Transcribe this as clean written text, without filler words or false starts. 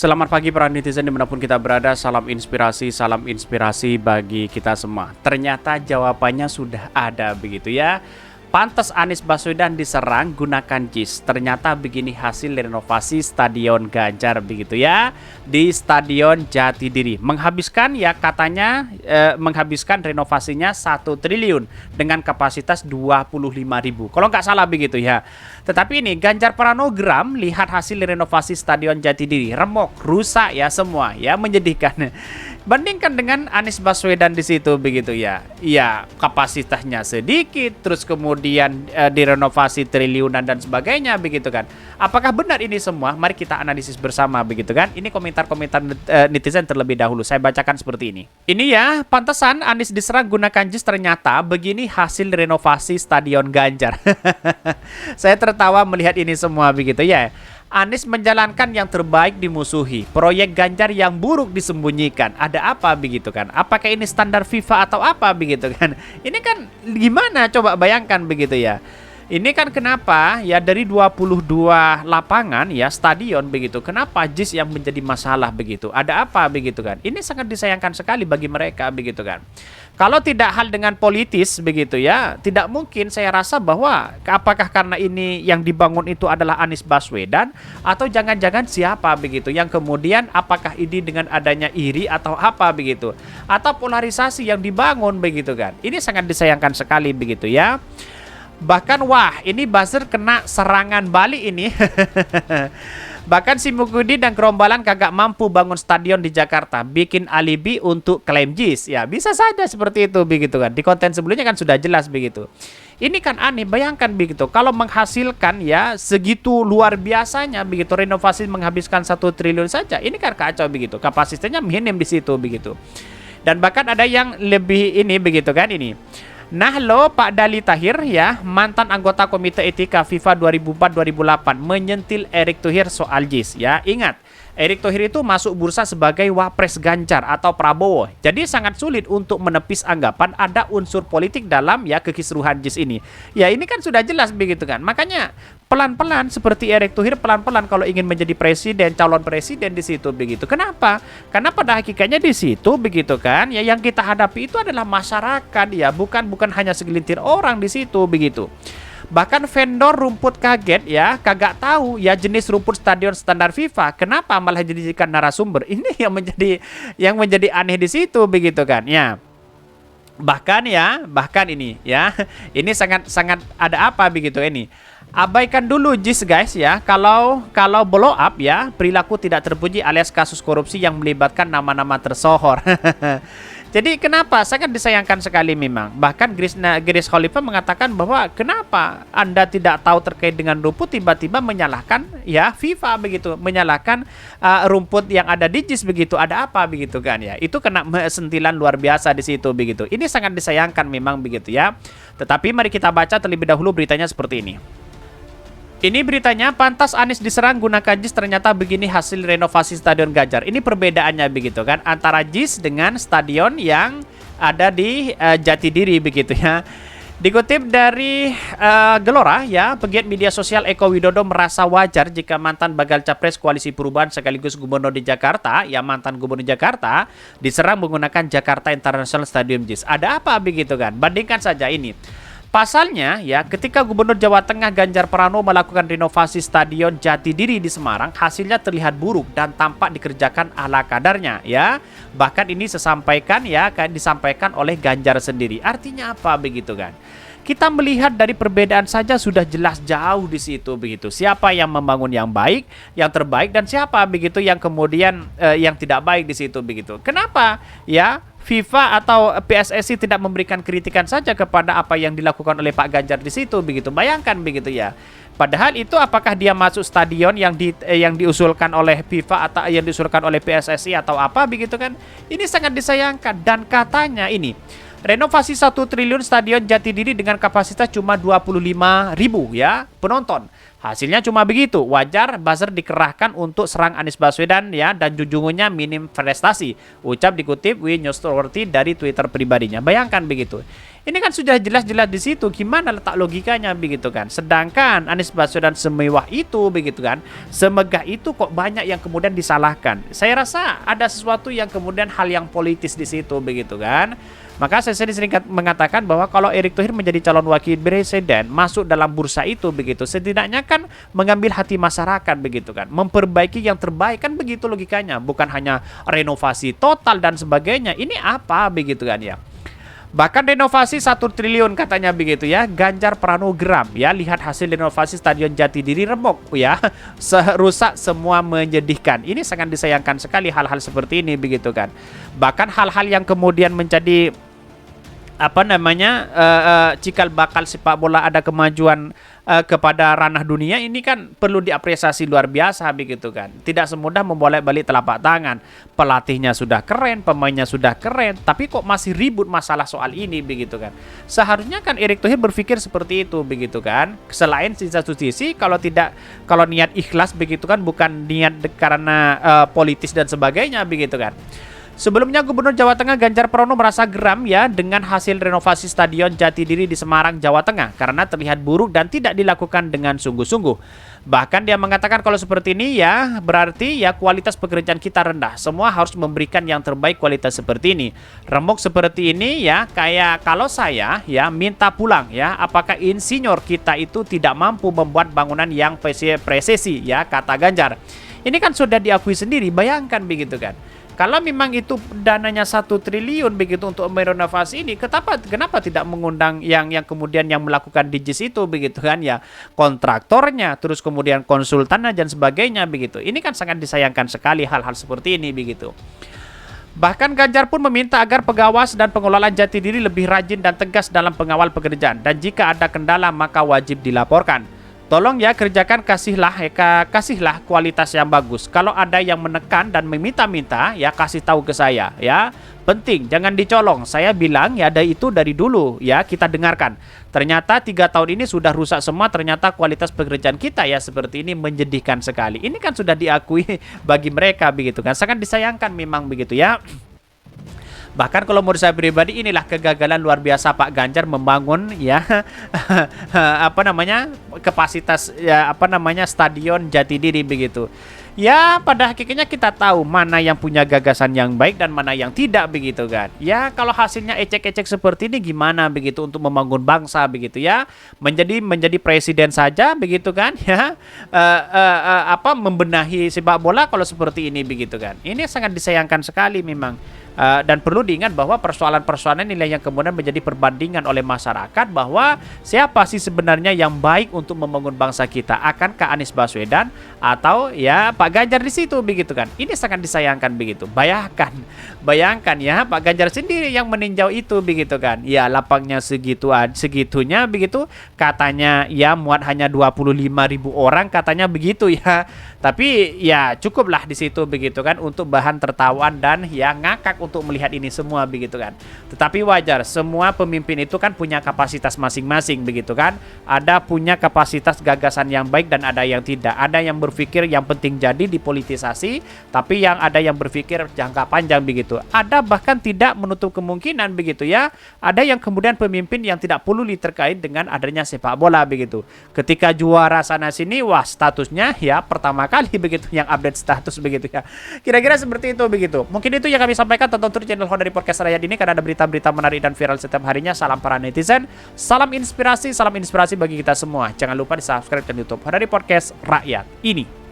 Selamat pagi para netizen dimanapun kita berada, salam inspirasi bagi kita semua. Ternyata jawabannya sudah ada begitu ya. Pantas Anies Baswedan diserang gunakan JIS. Ternyata begini hasil renovasi Stadion Ganjar begitu ya. Di Stadion Jatidiri. Menghabiskan ya katanya menghabiskan renovasinya 1 triliun dengan kapasitas 25.000. Kalau nggak salah begitu ya. Tetapi ini Ganjar Pranogram lihat hasil renovasi Stadion Jatidiri. Remuk, rusak ya semua ya, menyedihkan. Bandingkan dengan Anies Baswedan di situ begitu ya. Iya, kapasitasnya sedikit, terus kemudian direnovasi triliunan dan sebagainya begitu kan. Apakah benar ini semua? Mari kita analisis bersama begitu kan. Ini komentar-komentar netizen terlebih dahulu. Saya bacakan seperti ini. Ini ya, pantesan Anies diserang gunakan JIS, ternyata begini hasil renovasi Stadion Ganjar. Saya tertawa melihat ini semua begitu ya. Anies menjalankan yang terbaik dimusuhi, proyek Ganjar yang buruk disembunyikan. Ada apa begitu kan? Apakah ini standar FIFA atau apa begitu kan? Ini kan gimana coba bayangkan begitu ya. Ini kan kenapa ya dari 22 lapangan ya stadion begitu. Kenapa JIS yang menjadi masalah begitu? Ada apa begitu kan? Ini sangat disayangkan sekali bagi mereka begitu kan. Kalau tidak hal dengan politis begitu ya, tidak mungkin saya rasa bahwa apakah karena ini yang dibangun itu adalah Anies Baswedan atau jangan-jangan siapa begitu yang kemudian apakah ini dengan adanya iri atau apa begitu atau polarisasi yang dibangun begitu kan. Ini sangat disayangkan sekali begitu ya. Bahkan wah ini buzzer kena serangan balik ini. Bahkan si Mukudi dan gerombolan kagak mampu bangun stadion di Jakarta, bikin alibi untuk klaim JIS. Ya bisa saja seperti itu begitu kan. Di konten sebelumnya kan sudah jelas begitu. Ini kan aneh, bayangkan begitu. Kalau menghasilkan ya segitu luar biasanya begitu, renovasi menghabiskan 1 triliun saja. Ini kan kacau begitu. Kapasitasnya minim di situ begitu. Dan bahkan ada yang lebih ini begitu kan ini. Nah lo Pak Dali Tahir ya, mantan anggota Komite Etika FIFA 2004-2008 menyentil Erick Thohir soal JIS ya. Ingat, Erick Thohir itu masuk bursa sebagai wapres Ganjar atau Prabowo. Jadi sangat sulit untuk menepis anggapan ada unsur politik dalam ya kekisruhan JIS ini. Ya ini kan sudah jelas begitu kan. Makanya pelan-pelan seperti Erick Thohir pelan-pelan kalau ingin menjadi presiden, calon presiden di situ begitu. Kenapa? Karena pada hakikatnya di situ begitu kan. Ya yang kita hadapi itu adalah masyarakat ya, bukan hanya segelintir orang di situ begitu. Bahkan vendor rumput kaget ya, kagak tahu ya jenis rumput stadion standar FIFA. Kenapa malah dijadikan narasumber? Ini yang menjadi aneh di situ begitu kan ya. Bahkan ini ya. Ini sangat ada apa begitu ini. Abaikan dulu JIS guys ya. Kalau blow up ya, perilaku tidak terpuji alias kasus korupsi yang melibatkan nama-nama tersohor. Jadi kenapa? Sangat disayangkan sekali memang. Bahkan Grace Khalifah mengatakan bahwa kenapa Anda tidak tahu terkait dengan rumput tiba-tiba menyalahkan ya FIFA begitu, menyalahkan rumput yang ada di JIS begitu. Ada apa begitu kan ya? Itu kena sentilan luar biasa di situ begitu. Ini sangat disayangkan memang begitu ya. Tetapi mari kita baca terlebih dahulu beritanya seperti ini. Ini beritanya, pantas Anies diserang gunakan JIS, ternyata begini hasil renovasi Stadion Ganjar. Ini perbedaannya begitu kan, antara JIS dengan stadion yang ada di Jatidiri begitu ya. Dikutip dari Gelora ya, pegiat media sosial Eko Widodo merasa wajar jika mantan bakal capres Koalisi Perubahan sekaligus gubernur di Jakarta, ya mantan gubernur Jakarta, diserang menggunakan Jakarta International Stadium JIS. Ada apa begitu kan? Bandingkan saja ini. Pasalnya ya, ketika Gubernur Jawa Tengah Ganjar Pranowo melakukan renovasi Stadion Jatidiri di Semarang, hasilnya terlihat buruk dan tampak dikerjakan ala kadarnya ya. Bahkan ini disampaikan oleh Ganjar sendiri. Artinya apa begitu kan? Kita melihat dari perbedaan saja sudah jelas jauh di situ begitu. Siapa yang membangun yang baik, yang terbaik, dan siapa begitu yang kemudian yang tidak baik di situ begitu. Kenapa ya? FIFA atau PSSI tidak memberikan kritikan saja kepada apa yang dilakukan oleh Pak Ganjar di situ begitu. Bayangkan begitu ya. Padahal itu apakah dia masuk stadion yang diusulkan oleh FIFA atau yang diusulkan oleh PSSI atau apa begitu kan? Ini sangat disayangkan dan katanya ini Renovasi 1 triliun Stadion Jatidiri dengan kapasitas cuma 25.000 ya penonton. Hasilnya cuma begitu. Wajar buzzer dikerahkan untuk serang Anies Baswedan ya, dan junjungannya minim prestasi. Ucap dikutip We Newsworthy dari Twitter pribadinya. Bayangkan begitu. Ini kan sudah jelas-jelas di situ gimana letak logikanya begitu kan. Sedangkan Anies Baswedan semewah itu begitu kan, semegah itu kok banyak yang kemudian disalahkan. Saya rasa ada sesuatu yang kemudian hal yang politis di situ begitu kan. Maka saya sering mengatakan bahwa kalau Erick Thohir menjadi calon wakil presiden masuk dalam bursa itu begitu, setidaknya kan mengambil hati masyarakat begitu kan, memperbaiki yang terbaik kan begitu logikanya, bukan hanya renovasi total dan sebagainya. Ini apa begitu kan ya. Bahkan renovasi 1 triliun katanya begitu ya. Ganjar Pranogram ya, lihat hasil renovasi Stadion Jatidiri remuk ya. Rusak semua, menyedihkan. Ini sangat disayangkan sekali hal-hal seperti ini begitu kan. Bahkan hal-hal yang kemudian menjadi cikal bakal sepak bola ada kemajuan kepada ranah dunia ini kan perlu diapresiasi luar biasa begitu kan. Tidak semudah membolak-balik telapak tangan. Pelatihnya sudah keren, pemainnya sudah keren, tapi kok masih ribut masalah soal ini begitu kan. Seharusnya kan Erick Thohir berpikir seperti itu begitu kan. Selain di satu sisi kalau niat ikhlas begitu kan, bukan niat karena politis dan sebagainya begitu kan. Sebelumnya Gubernur Jawa Tengah Ganjar Pranowo merasa geram ya dengan hasil renovasi Stadion Jatidiri di Semarang, Jawa Tengah karena terlihat buruk dan tidak dilakukan dengan sungguh-sungguh. Bahkan dia mengatakan kalau seperti ini ya berarti ya kualitas pekerjaan kita rendah. Semua harus memberikan yang terbaik kualitas seperti ini. Remuk seperti ini ya kayak kalau saya ya minta pulang ya, apakah insinyur kita itu tidak mampu membuat bangunan yang presisi ya, kata Ganjar. Ini kan sudah diakui sendiri, bayangkan begitu kan. Kalau memang itu dananya 1 triliun begitu untuk merenovasi ini, kenapa tidak mengundang yang kemudian yang melakukan DJs itu begitu kan ya, kontraktornya, terus kemudian konsultannya dan sebagainya begitu. Ini kan sangat disayangkan sekali hal-hal seperti ini begitu. Bahkan Ganjar pun meminta agar pengawas dan pengelola Jatidiri lebih rajin dan tegas dalam pengawal pekerjaan, dan jika ada kendala maka wajib dilaporkan. Tolong ya kerjakan, kasihlah kualitas yang bagus. Kalau ada yang menekan dan meminta-minta ya kasih tahu ke saya ya. Penting, jangan dicolong. Saya bilang ya dari dulu ya, kita dengarkan. Ternyata 3 tahun ini sudah rusak semua. Ternyata kualitas pekerjaan kita ya seperti ini, menjadikan sekali. Ini kan sudah diakui bagi mereka begitu kan. Sangat disayangkan memang begitu ya. Bahkan kalau menurut saya pribadi inilah kegagalan luar biasa Pak Ganjar membangun ya kapasitas ya Stadion Jatidiri begitu. Ya pada hakikatnya kita tahu mana yang punya gagasan yang baik dan mana yang tidak begitu kan. Ya kalau hasilnya ecek-ecek seperti ini gimana begitu untuk membangun bangsa begitu ya. Menjadi presiden saja begitu kan ya. Membenahi sepak bola kalau seperti ini begitu kan. Ini sangat disayangkan sekali memang. Dan perlu diingat bahwa persoalan-persoalan nilai yang kemudian menjadi perbandingan oleh masyarakat bahwa siapa sih sebenarnya yang baik untuk membangun bangsa kita, akankah Anies Baswedan atau ya Pak Ganjar di situ begitu kan. Ini sangat disayangkan begitu. Bayangkan ya Pak Ganjar sendiri yang meninjau itu begitu kan. Ya lapangnya segitunya begitu, katanya ya muat hanya 25.000 orang katanya begitu ya. Tapi ya cukuplah di situ begitu kan untuk bahan tertawan dan ya ngakak untuk melihat ini semua begitu kan. Tetapi wajar, semua pemimpin itu kan punya kapasitas masing-masing begitu kan. Ada punya kapasitas gagasan yang baik dan ada yang tidak. Ada yang berpikir yang penting jadi dipolitisasi, tapi yang ada yang berpikir jangka panjang begitu. Ada bahkan tidak menutup kemungkinan begitu ya. Ada yang kemudian pemimpin yang tidak peduli terkait dengan adanya sepak bola begitu. Ketika juara sana sini, wah statusnya ya pertama kali begitu yang update status begitu ya. Kira-kira seperti itu begitu. Mungkin itu yang kami sampaikan. Tonton terus channel Honda dari Podcast Rakyat ini karena ada berita-berita menarik dan viral setiap harinya. Salam para netizen, salam inspirasi bagi kita semua. Jangan lupa di subscribe channel YouTube Honda dari Podcast Rakyat ini.